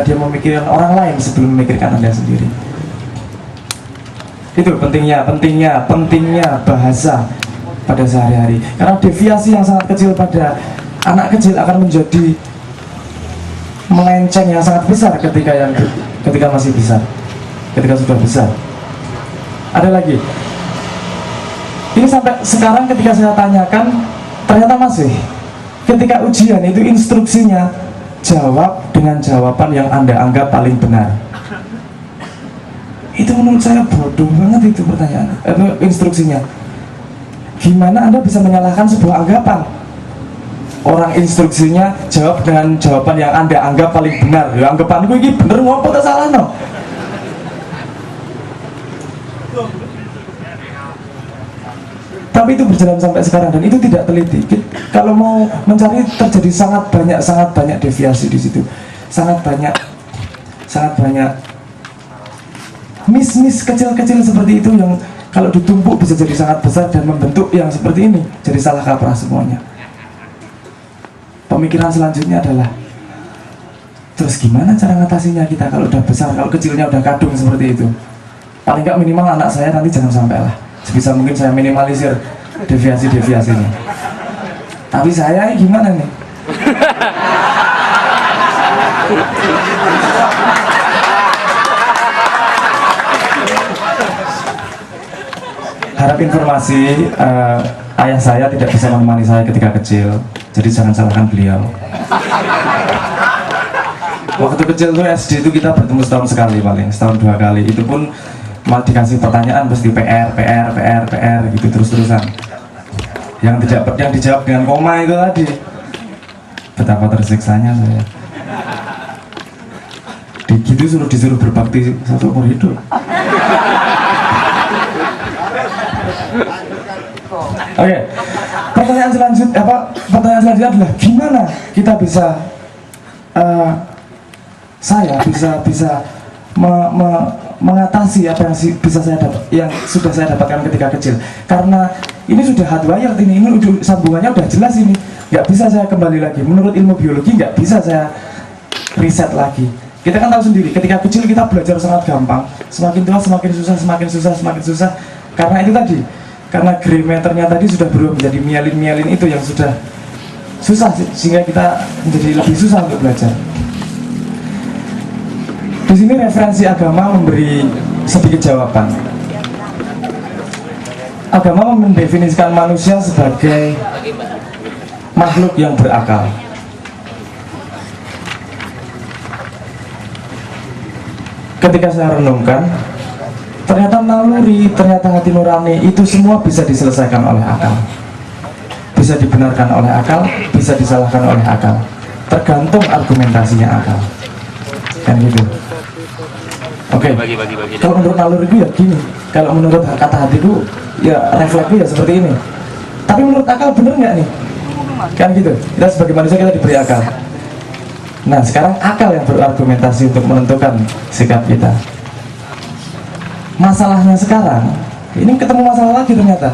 dia memikirkan orang lain sebelum memikirkan Anda sendiri. Itu pentingnya bahasa pada sehari-hari. Karena deviasi yang sangat kecil pada anak kecil akan menjadi melenceng yang sangat besar ketika masih besar, ketika sudah besar. Ada lagi. Ini sampai sekarang ketika saya tanyakan, ternyata masih. Ketika ujian itu instruksinya, jawab dengan jawaban yang Anda anggap paling benar. Itu menurut saya bodoh banget itu pertanyaan, instruksinya. Gimana Anda bisa menyalahkan sebuah anggapan? Orang instruksinya jawab dengan jawaban yang Anda anggap paling benar. Ya anggapanku ini bener ngopo tak salah no? Tapi itu berjalan sampai sekarang dan itu tidak teliti. Kalau mau mencari terjadi sangat banyak deviasi di situ, sangat banyak miss kecil-kecil seperti itu yang kalau ditumpuk bisa jadi sangat besar dan membentuk yang seperti ini, jadi salah kaprah semuanya. Pemikiran selanjutnya adalah, terus gimana cara ngatasinya kita kalau udah besar, kalau kecilnya udah kadung seperti itu? Paling nggak minimal anak saya nanti jangan sampai lah. Sebisa mungkin saya minimalisir deviasi-deviasinya. Tapi saya gimana nih? Harap informasi, ayah saya tidak bisa menemani saya ketika kecil, jadi jangan salahkan beliau. Waktu kecil tuh SD itu kita bertemu setahun sekali paling, setahun 2 kali. Itu pun malah dikasih pertanyaan pasti PR gitu terus-terusan. Yang dijawab dengan koma itu tadi. Betapa tersiksanya saya. Disuruh berbakti satu umur hidup. Oke. Pertanyaan selanjutnya adalah gimana kita bisa saya bisa mengatasi apa yang sudah saya dapatkan ketika kecil. Karena ini sudah hardwired, ini sambungannya udah jelas ini. Nggak bisa saya kembali lagi. Menurut ilmu biologi nggak bisa saya riset lagi. Kita kan tahu sendiri, ketika kecil kita belajar sangat gampang. Semakin tua semakin susah. Karena itu tadi, karena gray matter-nya tadi sudah berubah menjadi myelin itu yang sudah susah, sehingga kita menjadi lebih susah untuk belajar. Di sini referensi agama memberi sedikit jawaban. Agama mendefinisikan manusia sebagai makhluk yang berakal. Ketika saya renungkan, ternyata naluri, ternyata hati nurani itu semua bisa diselesaikan oleh akal, bisa dibenarkan oleh akal, bisa disalahkan oleh akal, tergantung argumentasinya akal. Kan gitu. Oke. Kalau menurut naluri itu ya gini, kalau menurut kata hatiku ya refleksku ya seperti ini. Tapi menurut akal bener nggak nih? Kan gitu. Kita sebagai manusia kita diberi akal. Nah sekarang akal yang berargumentasi untuk menentukan sikap kita. Masalahnya sekarang, ini ketemu masalah lagi ternyata.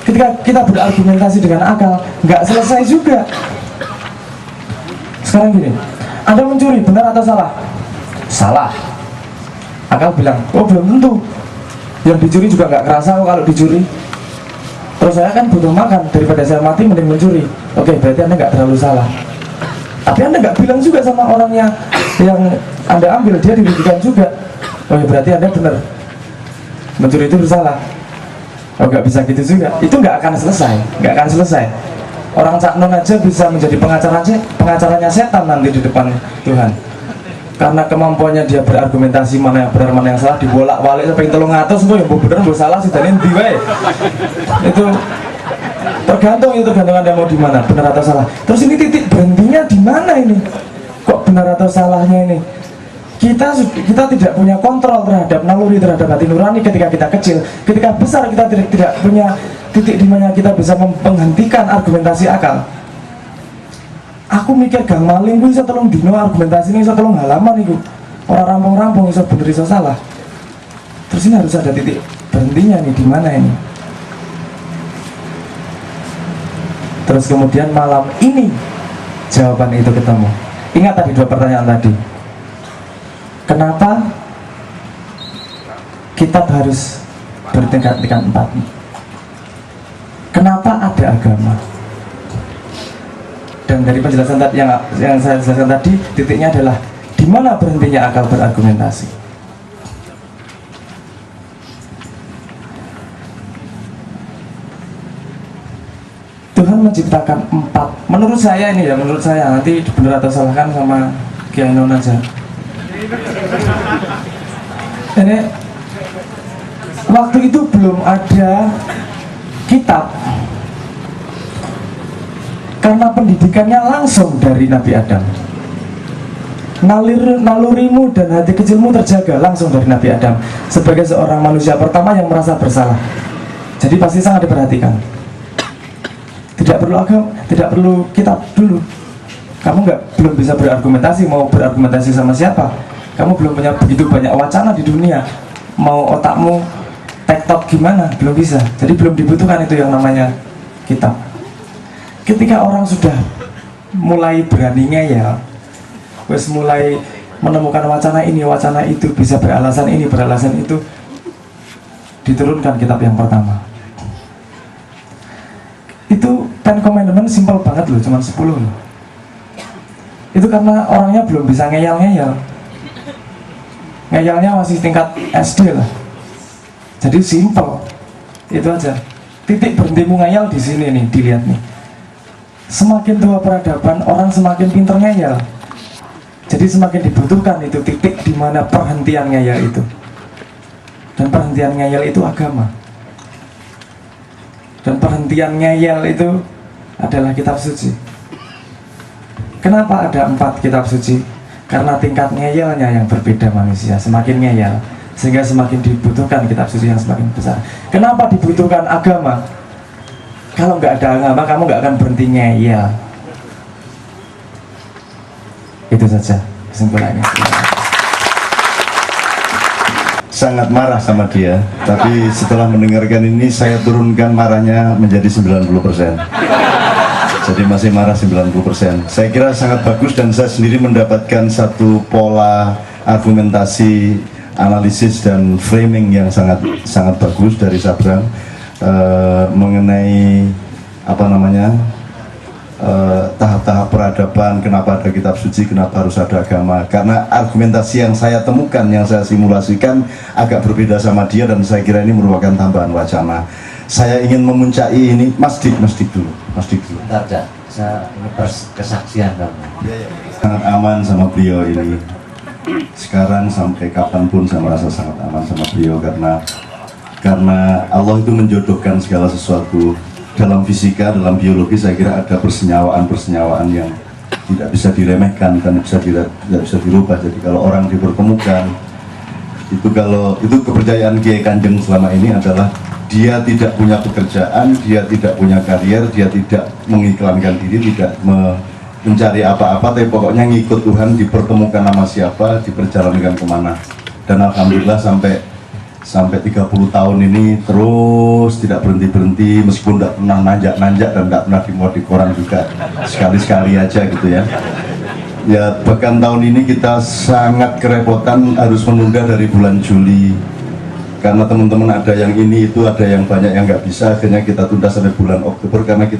Ketika kita berargumentasi dengan akal, nggak selesai juga. Sekarang gini, Anda mencuri, benar atau salah? Salah. Akal bilang, oh belum tentu. Yang dicuri juga nggak kerasa kok kalau dicuri. Terus saya kan butuh makan, daripada saya mati mending mencuri. Oke, berarti Anda nggak terlalu salah. Tapi Anda nggak bilang juga sama orangnya yang Anda ambil, dia dirugikan juga. Oh ya berarti Anda benar. Mencuri itu bersalah. Oh nggak bisa gitu juga. Itu nggak akan selesai. Orang Cak Non aja bisa menjadi pengacaranya setan nanti di depan Tuhan. Karena kemampuannya dia berargumentasi mana yang benar mana yang salah, dibolak-balik sampai 300 semua yang benar yang salah sih dan endi wae. Itu tergantung Anda mau di mana, benar atau salah. Terus ini titik berhentinya di mana ini? Kok benar atau salahnya ini? Kita tidak punya kontrol terhadap naluri, terhadap hati nurani ketika kita kecil. Ketika besar kita tidak punya titik di mana kita bisa menghentikan argumentasi akal. Aku mikir gang maling gue bisa tolong dino argumentasi ini bisa tolong halaman itu. Orang rampung-rampung bisa bener bisa salah. Terus ini harus ada titik berhentinya nih di mana ini? Terus kemudian malam ini jawaban itu ketemu. Ingat tadi 2 pertanyaan tadi. Kenapa kitab harus bertingkat-tingkat 4? Kenapa ada agama? Dan dari penjelasan tadi yang saya jelaskan tadi, titiknya adalah di mana berhentinya akal berargumentasi. Tuhan menciptakan 4. Menurut saya ini ya, menurut saya, nanti benar atau salahkan sama Kiai Non aja. Ini waktu itu belum ada kitab, karena pendidikannya langsung dari Nabi Adam. Nalurimu dan hati kecilmu terjaga langsung dari Nabi Adam sebagai seorang manusia pertama yang merasa bersalah. Jadi pasti sangat diperhatikan. Tidak perlu agama, tidak perlu kitab dulu. Kamu belum bisa berargumentasi, mau berargumentasi sama siapa? Kamu belum punya begitu banyak wacana di dunia. Mau otakmu tektok gimana? Belum bisa. Jadi belum dibutuhkan itu yang namanya kitab. Ketika orang sudah mulai berani ngeyel, wes mulai menemukan wacana ini, wacana itu, bisa beralasan ini, beralasan itu, diturunkan kitab yang pertama. Itu Ten Commandments simple banget loh, cuma 10 loh. Itu karena orangnya belum bisa ngeyel-ngeyel. Ngeyelnya masih tingkat SD lah. Jadi simple. Itu aja. Titik berhentimu ngeyel di sini nih, dilihat nih. Semakin tua peradaban, orang semakin pinter ngeyel. Jadi semakin dibutuhkan itu titik di mana perhentian ngeyel itu. Dan perhentian ngeyel itu agama. Dan perhentian ngeyel itu adalah kitab suci. Kenapa ada 4 kitab suci? Karena tingkat ngeyelnya yang berbeda manusia, semakin ngeyel, sehingga semakin dibutuhkan kitab suci yang semakin besar. Kenapa dibutuhkan agama? Kalau nggak ada agama, kamu nggak akan berhenti ngeyel. Itu saja kesimpulannya. Sangat marah sama dia, tapi setelah mendengarkan ini saya turunkan marahnya menjadi 90%. Jadi masih marah 90%. Saya kira sangat bagus dan saya sendiri mendapatkan satu pola argumentasi, analisis dan framing yang sangat bagus dari Sabrang mengenai apa namanya tahap-tahap peradaban, kenapa ada kitab suci, kenapa harus ada agama. Karena argumentasi yang saya temukan, yang saya simulasikan agak berbeda sama dia dan saya kira ini merupakan tambahan wacana. Saya ingin memuncaki ini, Mas Dik dulu. Bentar, Cak. Saya ini kesaksian kamu. Sangat aman sama beliau ini. Sekarang sampai kapanpun saya merasa sangat aman sama beliau karena Allah itu menjodohkan segala sesuatu. Dalam fisika, dalam biologi saya kira ada persenyawaan yang tidak bisa diremehkan dan tidak bisa dirubah. Jadi kalau orang dipertemukan itu kepercayaan Kiai Kanjeng selama ini adalah dia tidak punya pekerjaan, dia tidak punya karier, dia tidak mengiklankan diri, tidak mencari apa-apa, tapi pokoknya ngikut Tuhan, dipertemukan sama siapa, diperjalankan kemana. Dan alhamdulillah sampai 30 tahun ini terus tidak berhenti meskipun tidak pernah nanjak dan tidak pernah dimuat di koran juga, sekali-sekali aja gitu ya. Ya bahkan tahun ini kita sangat kerepotan harus menunda dari bulan Juli karena teman-teman ada yang ini itu, ada yang banyak yang nggak bisa, akhirnya kita tunda sampai bulan Oktober karena kita